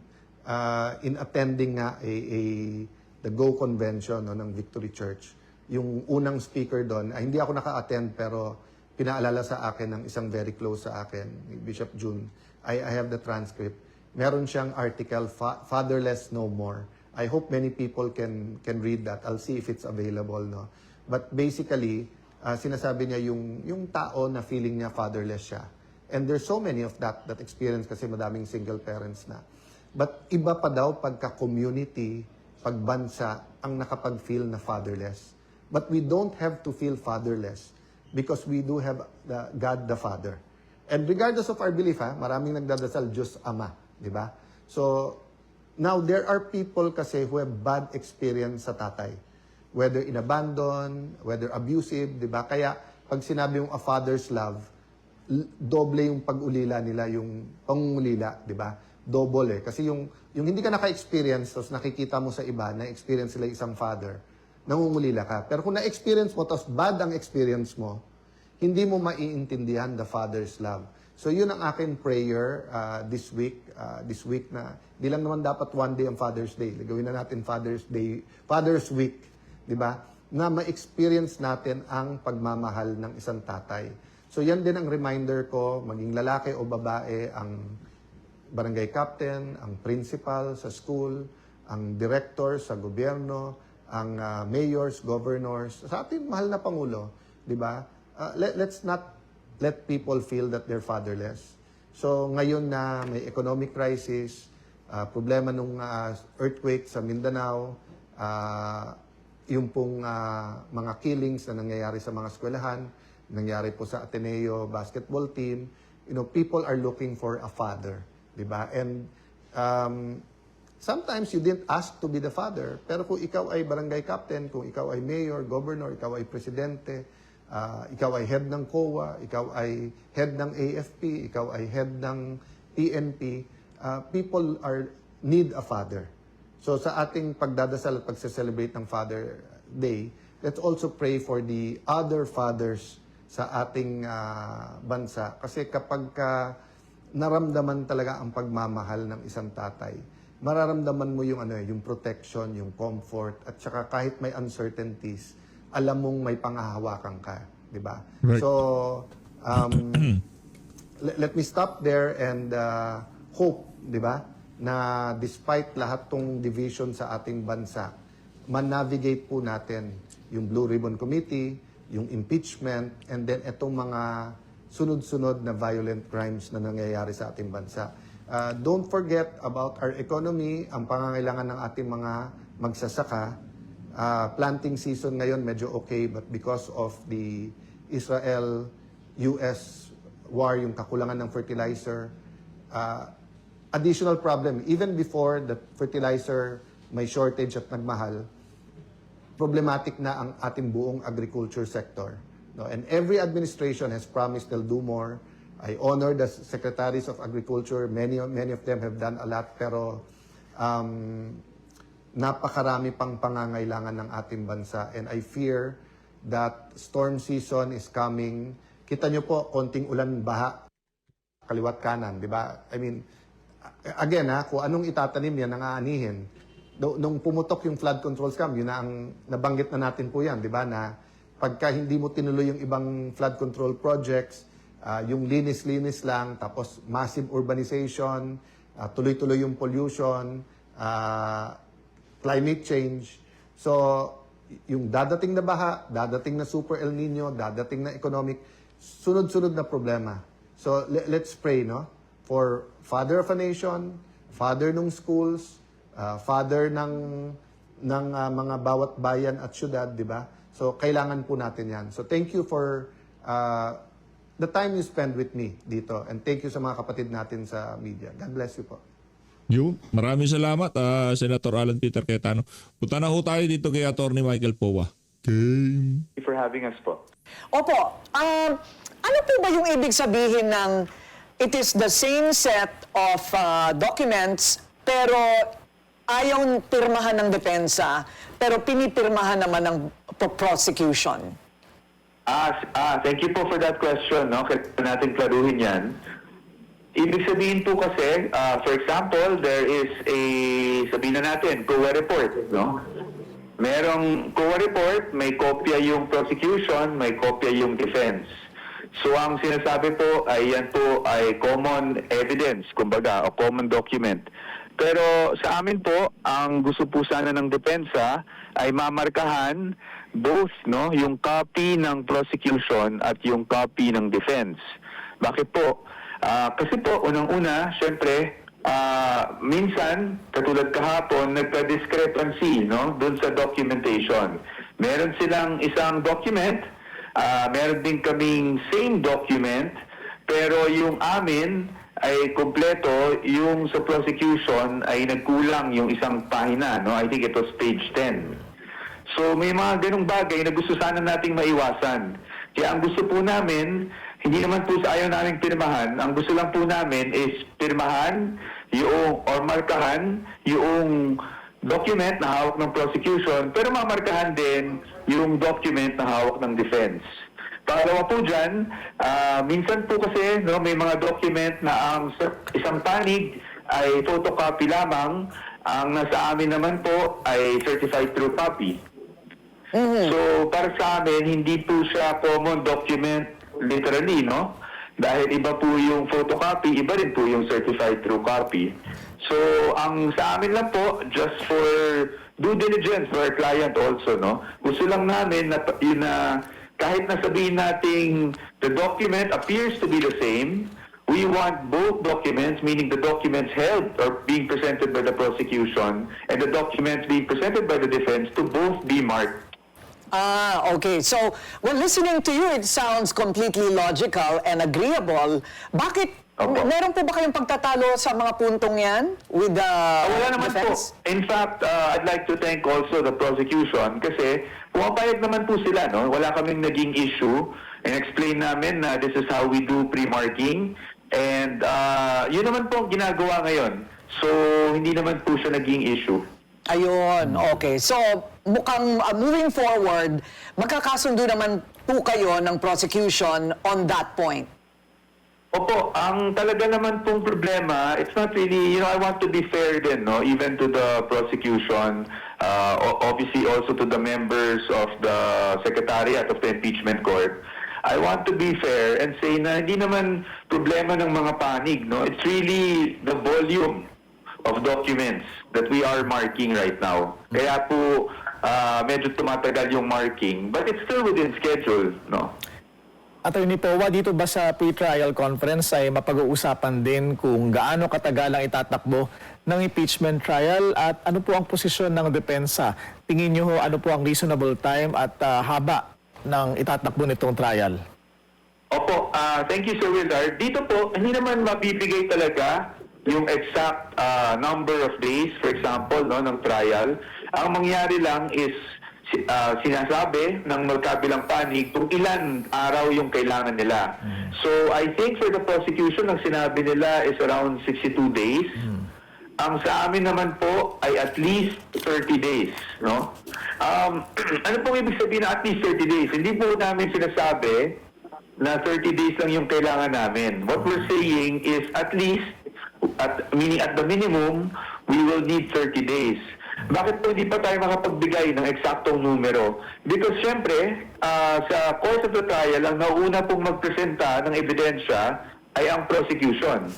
in attending nga the Go Convention ng Victory Church, yung unang speaker doon, hindi ako naka-attend pero pinaalala sa akin ng isang very close sa akin, Bishop June. I have the transcript. Meron siyang article, Fatherless No More. I hope many people can read that. I'll see if it's available. No? But basically, sinasabi niya yung tao na feeling niya fatherless siya. And there's so many of that experience kasi madaming single parents na. But iba pa daw pagka-community, pagbansa, ang nakapag-feel na fatherless. But we don't have to feel fatherless because we do have God the Father. And regardless of our belief, maraming nagdadasal, Diyos Ama, di ba? So, now there are people kasi who have bad experience sa tatay. Whether in abandon, whether abusive, di ba? Kaya, pag sinabi yung a father's love, doble yung pag-ulila nila, yung pangungulila, di ba? Double eh. Kasi yung hindi ka naka-experience, tapos nakikita mo sa iba, na-experience sila isang father, nangungulila ka. Pero kung na-experience mo, tapos bad ang experience mo, hindi mo maiintindihan the Father's love. So yun ang aking prayer this week na di lang naman dapat one day ang Father's Day. Gawin na natin Father's Day, Father's Week, di ba? Na ma-experience natin ang pagmamahal ng isang tatay. So yan din ang reminder ko, maging lalaki o babae, ang barangay captain, ang principal sa school, ang director sa gobyerno, ang mayors, governors, sa ating mahal na Pangulo, di ba? Let's not let people feel that they're fatherless. So ngayon na may economic crisis, problema nung earthquake sa Mindanao, yung pong mga killings na nangyayari sa mga eskwelahan, nangyari po sa Ateneo basketball team, people are looking for a father, di ba? And sometimes you didn't ask to be the father, pero kung ikaw ay barangay captain, kung ikaw ay mayor, governor, ikaw ay presidente, ikaw ay head ng COA, ikaw ay head ng AFP, ikaw ay head ng PNP, people need a father. So sa ating pagdadasal at pagse-celebrate ng Father Day, let's also pray for the other fathers sa ating bansa. Kasi kapag naramdaman talaga ang pagmamahal ng isang tatay, mararamdaman mo yung protection, yung comfort, at saka kahit may uncertainties, alam mong may pangahawakan ka, di ba? Right. So, let me stop there and hope, di ba, na despite lahat tong division sa ating bansa, man-navigate po natin yung Blue Ribbon Committee, yung impeachment, and then itong mga sunod-sunod na violent crimes na nangyayari sa ating bansa. Don't forget about our economy, ang pangangailangan ng ating mga magsasaka. Planting season ngayon medyo okay, but because of the Israel-US war, yung kakulangan ng fertilizer, additional problem. Even before the fertilizer may shortage at nagmahal, problematic na ang ating buong agriculture sector. No? And every administration has promised they'll do more. I honor the secretaries of agriculture. Many of them have done a lot, pero napakarami pang pangangailangan ng ating bansa. And I fear that storm season is coming. Kita nyo po, konting ulan, baha, kaliwat kanan, di ba? I mean, again kung anong itatanim yan, ang aanihin. Nung pumutok yung flood control scam, yun na ang nabanggit na natin po yan, di ba? Na pagka hindi mo tinuloy yung ibang flood control projects, yung linis-linis lang, tapos massive urbanization, tuloy-tuloy yung pollution, climate change. So, yung dadating na baha, dadating na super El Nino, dadating na economic, sunod-sunod na problema. So, let's pray, no? For father of a nation, father ng schools, father ng mga bawat bayan at syudad, di ba? So, kailangan po natin yan. So, thank you for the time you spend with me dito. And thank you sa mga kapatid natin sa media. God bless you po. Maraming salamat, Senator Alan Peter Cayetano. Punta na ho tayo dito kay Attorney Michael Powa. Thank you for having us po. Opo. Ano po ba yung ibig sabihin ng it is the same set of documents pero ayaw pirmahan ng depensa pero pinipirmahan naman ng prosecution? Thank you po for that question. No? Kailangan natin klaruhin yan. Ibig sabihin po kasi, for example, there is sabihin na natin, COA report, no? Merong COA report, may kopya yung prosecution, may kopya yung defense. So ang sinasabi po ay yan po ay common evidence, kumbaga, o common document. Pero sa amin po, ang gusto po sana ng depensa ay mamarkahan both, no, yung copy ng prosecution at yung copy ng defense. Bakit po? Kasi po, unang-una, syempre, minsan, katulad kahapon, nagka-discrepancy, no, dun sa documentation. Meron silang isang document, meron din kaming same document, pero yung amin ay kompleto, yung sa prosecution ay nagkulang yung isang pahina, no? I think it was page 10. So may mga ganung bagay na gusto sana nating maiwasan. Kaya ang gusto po namin, hindi naman po sa ayaw naming pirmahan. Ang gusto lang po namin is pirmahan yung, or markahan yung document na hawak ng prosecution, pero mamarkahan din yung document na hawak ng defense. Pangalawa po dyan, minsan po kasi may mga document na ang isang panig ay photocopy lamang, ang nasa amin naman po ay certified true copy. So para sa amin, hindi po siya common document literally, no? Dahil iba po yung photocopy, iba rin po yung certified true copy. So ang sa amin lang po, just for due diligence for our client also, no? Gusto lang namin na yun na kahit na sabihin nating the document appears to be the same, we want both documents, meaning the documents held or being presented by the prosecution and the documents being presented by the defense to both be marked. Okay. So, when listening to you, it sounds completely logical and agreeable. Bakit, Opo. meron po ba kayong pagtatalo sa mga puntong yan with the Wala naman po. defense? In fact, I'd like to thank also the prosecution kasi pumapayag naman po sila, no? Wala kaming naging issue and explain namin na this is how we do pre-marking and yun naman po ang ginagawa ngayon. So, hindi naman po siya naging issue. Ayun, okay. So, mukhang moving forward, magkakasundo naman po kayo ng prosecution on that point. Opo, ang talaga naman pong problema, it's not really, I want to be fair din, no? Even to the prosecution, obviously also to the members of the Secretariat of the Impeachment Court. I want to be fair and say na hindi naman problema ng mga panig, no? It's really the volume of documents that we are marking right now. Kaya po, medyo tumatagal yung marking, but it's still within schedule, no? Attorney Powa, dito ba sa pre-trial conference ay mapag-uusapan din kung gaano katagal ang itatakbo ng impeachment trial at ano po ang posisyon ng depensa? Tingin niyo ho, ano po ang reasonable time at haba ng itatakbo nitong trial? Opo, thank you Sir Willard. Dito po, hindi naman mabibigay talaga yung exact number of days, for example, no, ng trial. Ang mangyari lang is sinasabi ng magkabilang panig kung ilan araw yung kailangan nila. So, I think for the prosecution, ang sinabi nila is around 62 days. Ang sa amin naman po ay at least 30 days, no? Ano pong ibig sabihin na at least 30 days? Hindi po namin sinasabi na 30 days lang yung kailangan namin. What we're saying is at least, meaning at the minimum, we will need 30 days. Bakit po hindi pa tayo makapagbigay ng eksaktong numero? Because syempre, sa course of the trial, ang nauna pong magpresenta ng ebidensya ay ang prosecution.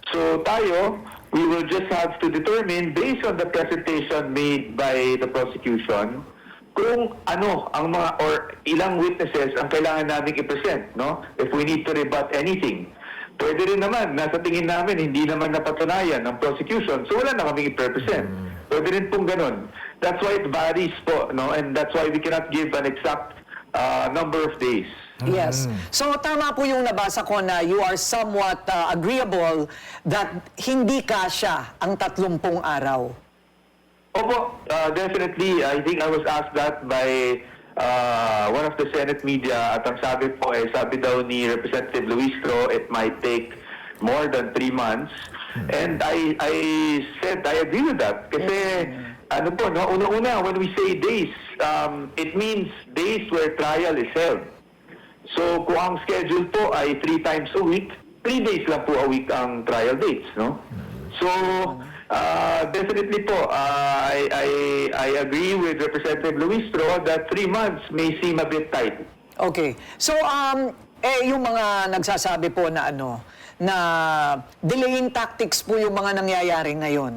So tayo, we will just have to determine based on the presentation made by the prosecution kung ano ang mga or ilang witnesses ang kailangan namin i-present, no? If we need to rebut anything. Pwede rin naman, nasa tingin namin, hindi naman napatunayan ng prosecution, so wala na kaming i-represent. Pwede rin pong ganun. That's why it varies po, no? And that's why we cannot give an exact number of days. Yes. So, tama po yung nabasa ko na you are somewhat agreeable that hindi kasya ang 30 araw. Opo, definitely. I think I was asked that by one of the Senate media at ang sabi po sabi daw ni Representative Luistro, it might take more than 3 months. And I said I agree with that. Kasi ano po, no, una-una, when we say days, it means days where trial is held. So kung ang schedule po ay 3 times a week, 3 days lang po a week ang trial dates, no? So definitely po, I agree with Representative Luistro that 3 months may seem a bit tight. Okay. So, yung mga nagsasabi po na na delaying tactics po yung mga nangyayari ngayon.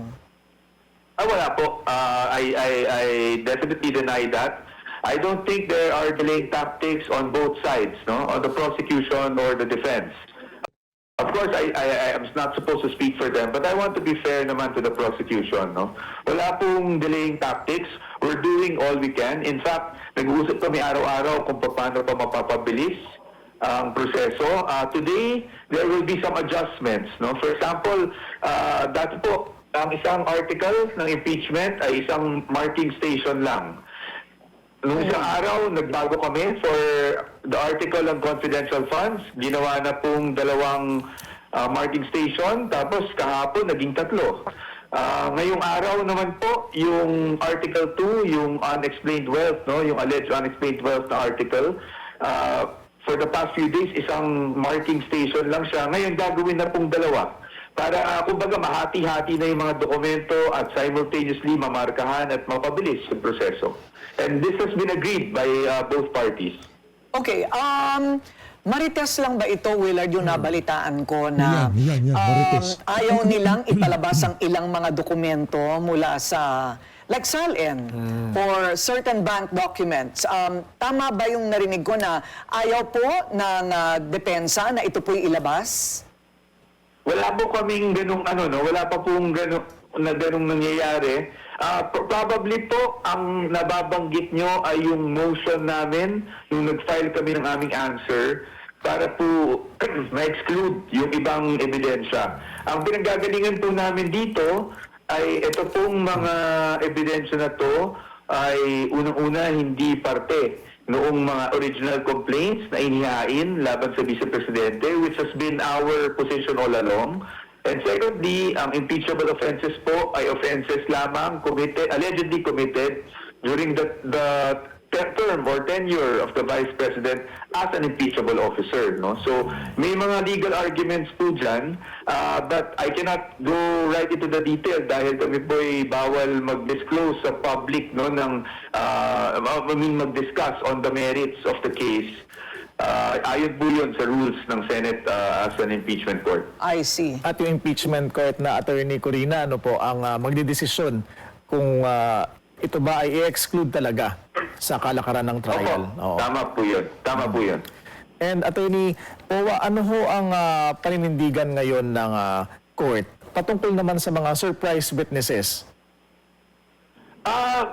Wala po. I definitely deny that. I don't think there are delaying tactics on both sides, no? On the prosecution or the defense. Of course, I am not supposed to speak for them, but I want to be fair naman to the prosecution, no? Wala pong delaying tactics. We're doing all we can. In fact, nag-uusap kami araw-araw kung paano pa mapapabilis ang proseso. Today, there will be some adjustments, no? For example, dati po, ang isang article ng impeachment ay isang marking station lang. Nung isang araw, nagbago kami for the article on confidential funds. Ginawa na pong 2 marking station, tapos kahapon naging 3. Ngayong araw naman po, yung Article 2, yung unexplained wealth, no, yung alleged unexplained wealth na article, for the past few days, isang marking station lang siya. Ngayon, gagawin na pong 2. Para, kumbaga, mahati-hati na yung mga dokumento at simultaneously mamarkahan at mapabilis yung proseso. And this has been agreed by both parties. Okay, Marites lang ba ito, Willard, yung nabalitaan ko na Yan, Marites. ayaw nilang ipalabas ang ilang mga dokumento mula sa, like SALN, or certain bank documents. Tama ba yung narinig ko na ayaw po ng depensa na ito po'y ilabas? Wala po kaming wala pa pong ganung nangyayari. Probably po, ang nababanggit nyo ay yung motion namin, yung nag-file kami ng aming answer, para po ma-exclude yung ibang ebidensya. Ang pinanggagalingan po namin dito ay ito pong mga ebidensya na to ay unang-una hindi parte noong mga original complaints na inihain laban sa Vice Presidente, which has been our position all along. And secondly, ang impeachable offenses po ay offenses lamang allegedly committed during the term or tenure of the Vice President as an impeachable officer. No? So may mga legal arguments po dyan, but I cannot go right into the detail dahil kami po ay bawal mag-disclose sa public, no, mag-discuss on the merits of the case. Ayon po yun sa rules ng Senate as an impeachment court. I see. At yung impeachment court na Attorney Corina, ano po ang magdidesisyon kung ito ba ay i-exclude talaga sa kalakaran ng trial? Opo, tama po yun. Tama po yun. And Attorney Powa, ano ho ang paninindigan ngayon ng court patungkol naman sa mga surprise witnesses?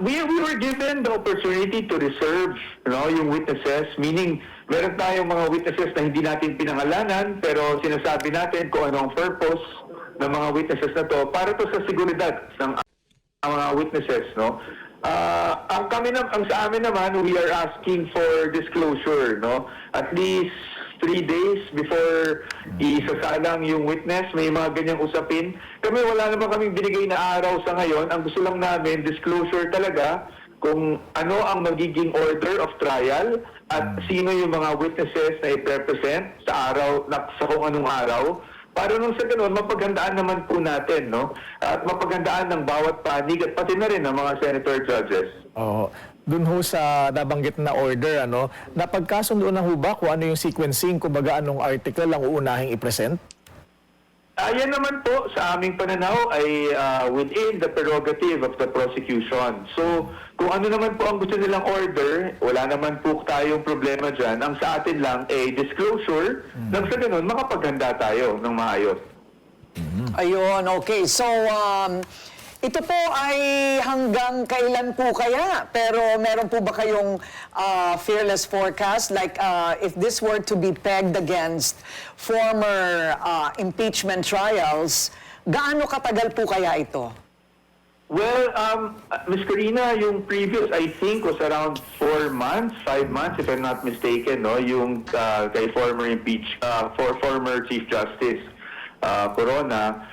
We were given the opportunity to reserve, yung witnesses, meaning meron tayong mga witnesses na hindi natin pinangalanan, pero sinasabi natin kung ano ang purpose ng mga witnesses na to para to sa seguridad ng mga witnesses, no? Ang sa amin naman, we are asking for disclosure, no? At least 3 days before isasalang yung witness, may mga ganyang usapin. Kami, wala naman kaming binigay na araw sa ngayon. Ang gusto lang namin, disclosure talaga kung ano ang magiging order of trial at sino yung mga witnesses na i-represent sa araw, sa kung anong araw. Para nung sa ganun, mapaghandaan naman po natin, no? At mapaghandaan ng bawat panig at pati na rin ng mga senator judges. Oo. Doon ho sa nabanggit na order, napagkasundo na ho ba kung ano yung sequencing, kumbaga anong article ang uunahing i-present? Yan naman po sa aming pananaw ay within the prerogative of the prosecution. So, kung ano naman po ang gusto nilang order, wala naman po tayong problema dyan. Ang sa atin lang ay disclosure, nang sa ganun, makapaghanda tayo ng maayos. Ayun, okay. So, ito po ay hanggang kailan po kaya? Pero meron po ba kayong fearless forecast? Like, if this were to be pegged against former impeachment trials, gaano katagal po kaya ito? Well, Ms. Corina, yung previous, I think, was around 4 months, 5 months, if I'm not mistaken, no? Yung kay former Chief Justice Corona.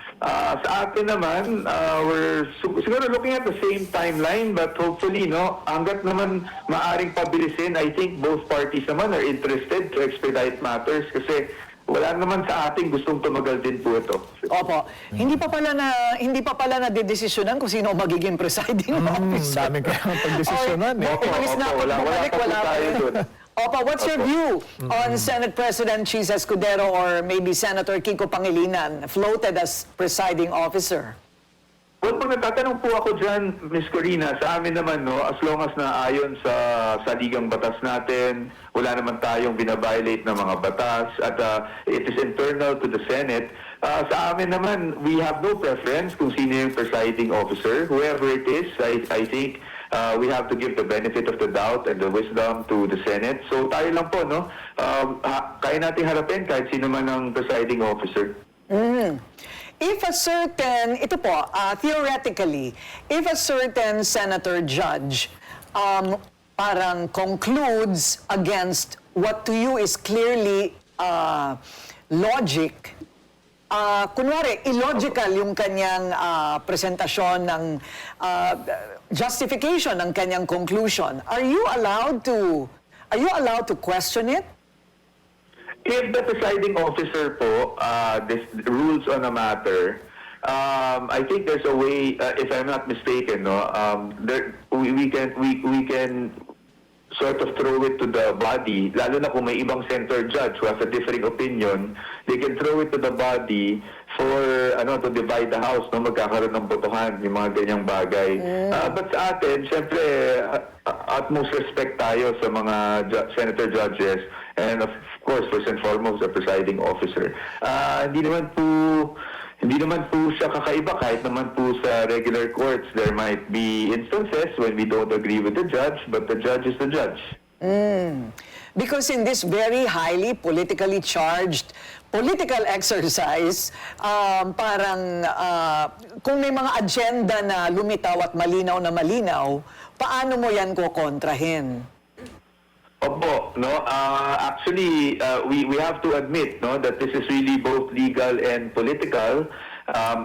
Sa atin naman, we're siguro looking at the same timeline, but hopefully, hanggat naman maaring pabilisin, I think both parties naman are interested to expedite matters kasi wala naman sa ating gustong tumagal din po ito. Opo. Hindi pa pala nadedesisyonan kung sino ang magiging presiding officer. Dami kayang pagdesisyonan. Umalis na ako, wala bumalik, pa po wala pa tayo rin. dun. Opo, what's your view on Senate President Cheese Escudero or maybe Senator Kiko Pangilinan floated as presiding officer? Well, pag nagtatanong po ako dyan, Ms. Corina, sa amin naman, as long as naayon sa ligang batas natin, wala naman tayong binabiolate ng mga batas at it is internal to the Senate, sa amin naman, we have no preference kung sino yung presiding officer. Whoever it is, I think we have to give the benefit of the doubt and the wisdom to the Senate. So tayo lang po, kaya natin harapin kahit sino man ang presiding officer. If a certain, ito po, theoretically, if a certain senator judge parang concludes against what to you is clearly logic, kunwari, illogical yung kanyang presentasyon ng justification ng kanyang conclusion. Are you allowed to question it? If the presiding officer po rules on a matter, I think there's a way, if I'm not mistaken, no, we can sort of throw it to the body, lalo na kung may ibang center judge who has a differing opinion, they can throw it to the body for to divide the house, no, magkakaroon ng botohan, yung mga ganyang bagay. But sa atin, syempre, utmost respect tayo sa mga senator judges, and of course, first and foremost, the presiding officer. Hindi naman po siya kakaiba kahit naman po sa regular courts. There might be instances when we don't agree with the judge, but the judge is the judge. Because in this very highly politically charged political exercise, parang kung may mga agenda na lumitaw at malinaw na malinaw, paano mo yan kukontrahin? Opo, no. Actually, we have to admit, no, that this is really both legal and political,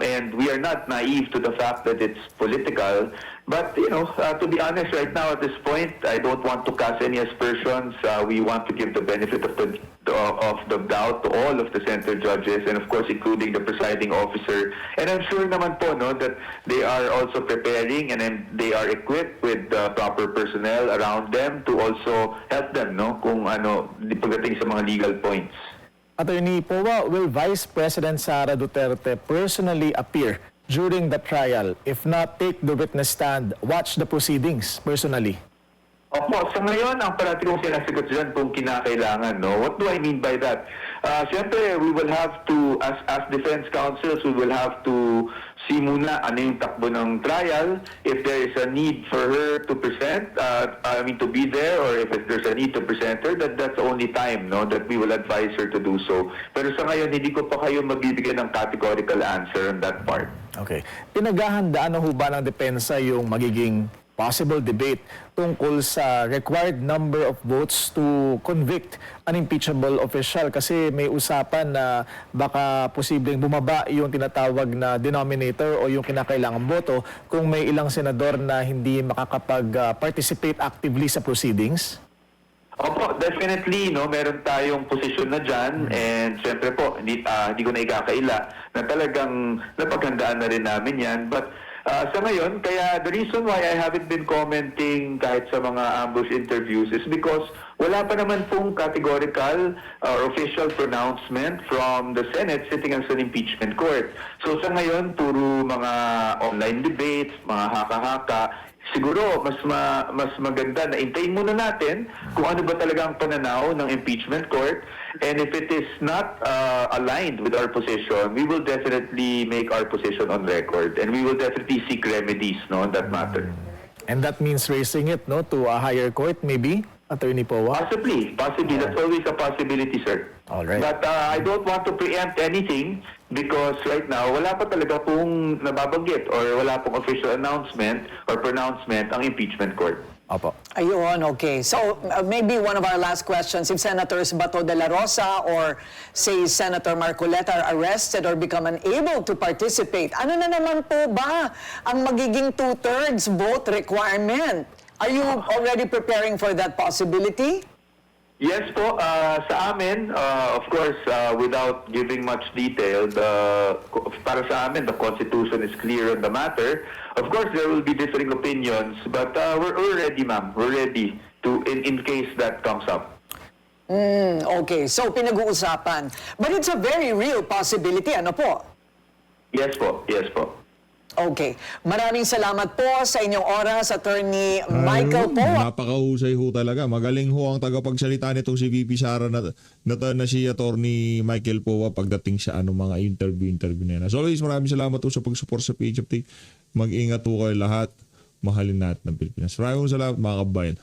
and we are not naive to the fact that it's political. But to be honest, right now at this point, I don't want to cast any aspersions. We want to give the benefit of the doubt to all of the center judges, and of course, including the presiding officer. And I'm sure naman po, no, that they are also preparing, and then they are equipped with the proper personnel around them to also help them, no, kung pagdating sa mga legal points. Attorney Powa, will Vice President Sara Duterte personally appear during the trial? If not, take the witness stand, watch the proceedings personally. Opo, sa ngayon, ang parati kong sinasagot dyan kung kinakailangan, no? What do I mean by that? Siyempre, we will have to, as defense counsels, we will have to see muna ano yung takbo ng trial. If there is a need for her to present, to be there, or if there's a need to present her, that's the only time, no, that we will advise her to do so. Pero sa ngayon, hindi ko pa kayo mabibigyan ng categorical answer on that part. Okay. Pinaghahandaan na ho ba ng depensa yung magiging possible debate tungkol sa required number of votes to convict an impeachable official? Kasi may usapan na baka posibleng bumaba yung tinatawag na denominator o yung kinakailangang boto kung may ilang senador na hindi makakapag-participate actively sa proceedings. Opo, definitely, no, meron tayong posisyon na dyan, and siyempre po, hindi ko na ikakaila na talagang napaghandaan na rin namin yan. But sa ngayon, kaya the reason why I haven't been commenting kahit sa mga ambush interviews is because wala pa naman pong categorical or official pronouncement from the Senate sitting as an impeachment court. So sa ngayon, puro mga online debates, mga haka-haka. Siguro, mas maganda na intayin muna natin kung ano ba talaga ang pananaw ng impeachment court. And if it is not aligned with our position, we will definitely make our position on record. And we will definitely seek remedies, no, on that matter. And that means raising it, no, to a higher court maybe, Attorney Powa? Possibly. That's always a possibility, sir. All right. But I don't want to preempt anything because right now, wala pa talaga pong nababanggit or wala pong official announcement or pronouncement ang impeachment court. Opo. Ayun, okay. So, maybe one of our last questions, if Senators Bato de la Rosa or, say, Senator Marcoleta are arrested or become unable to participate, ano na naman po ba ang magiging 2/3 vote requirement? Are you already preparing for that possibility? Yes po, sa amin, of course, without giving much detail, para sa amin, the Constitution is clear on the matter. Of course, there will be differing opinions, but we're ready, ma'am. We're ready to, in case that comes up. Okay, so pinag-uusapan. But it's a very real possibility, ano po? Yes po, yes po. Okay. Maraming salamat po sa inyong oras, Attorney Michael Powa. Napakahusay ho talaga. Magaling ho ang tagapagsalita nitong si VP Sara na si Attorney Michael Powa pagdating sa mga interview na yan. As always, maraming salamat po sa pag-support sa PH Update. Mag-ingat po kayo lahat. Mahalin natin ng Pilipinas. Maraming salamat mga kabayan.